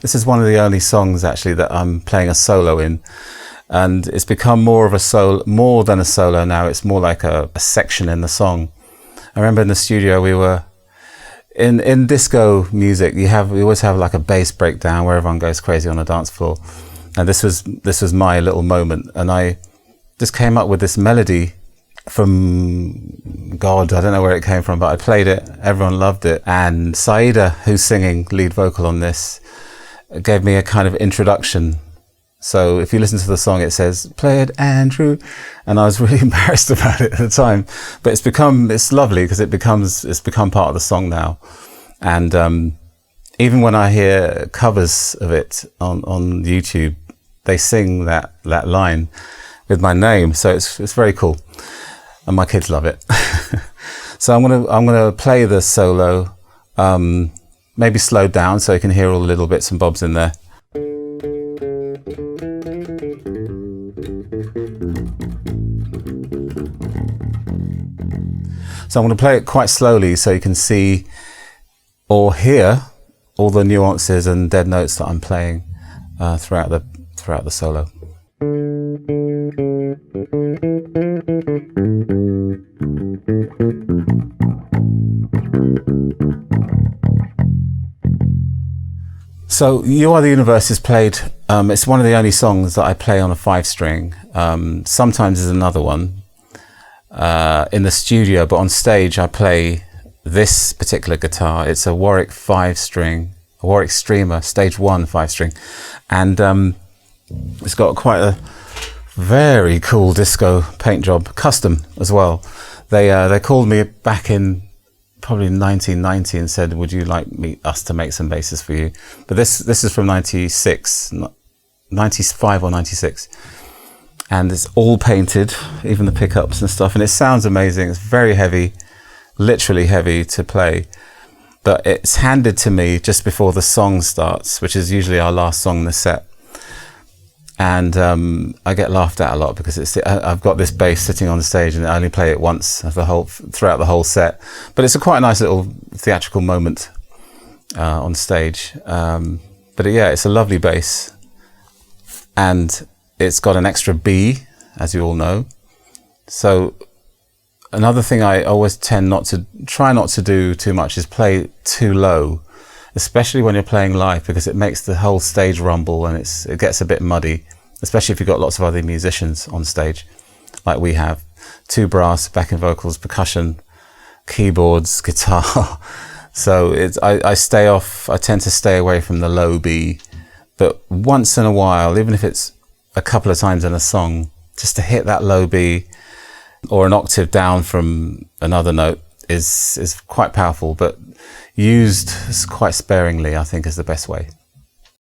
This is one of the only songs actually that I'm playing a solo in, and it's become more of a solo, more than a solo now. It's more like a section in the song. I remember in the studio we were in disco music. We always have like a bass breakdown where everyone goes crazy on the dance floor, and this was my little moment, and I just came up with this melody from God, I don't know where it came from, but I played it, everyone loved it, and Saida, who's singing lead vocal on this, gave me a kind of introduction. So if you listen to the song, it says, "Play it, Andrew," and I was really embarrassed about it at the time, but it's lovely because it's become part of the song now. And even when I hear covers of it on YouTube, they sing that line with my name, so it's very cool. And my kids love it. So I'm gonna play the solo, maybe slowed down so you can hear all the little bits and bobs in there. So I'm gonna play it quite slowly so you can see or hear all the nuances and dead notes that I'm playing throughout the solo. So You Are the Universe is played, it's one of the only songs that I play on a 5-string. Sometimes there's another one in the studio, but on stage I play this particular guitar. It's a Warwick 5-string, a Warwick Streamer, stage 1 5-string. And it's got quite a very cool disco paint job, custom as well. They called me back in probably 1990 and said, "Would you like us to make some basses for you?" But this is from 96, 95 or 96, and it's all painted, even the pickups and stuff, and it sounds amazing. It's very heavy, literally heavy to play, but it's handed to me just before the song starts, which is usually our last song in the set. And I get laughed at a lot because I've got this bass sitting on the stage and I only play it once throughout the whole set. But it's a quite nice little theatrical moment on stage. But yeah, it's a lovely bass, and it's got an extra B, as you all know. So another thing I always try not to do too much is play too low, especially when you're playing live, because it makes the whole stage rumble and it gets a bit muddy, especially if you've got lots of other musicians on stage, like we have. 2 brass, backing vocals, percussion, keyboards, guitar. So I tend to stay away from the low B, but once in a while, even if it's a couple of times in a song, just to hit that low B or an octave down from another note is quite powerful, but used quite sparingly, I think, is the best way.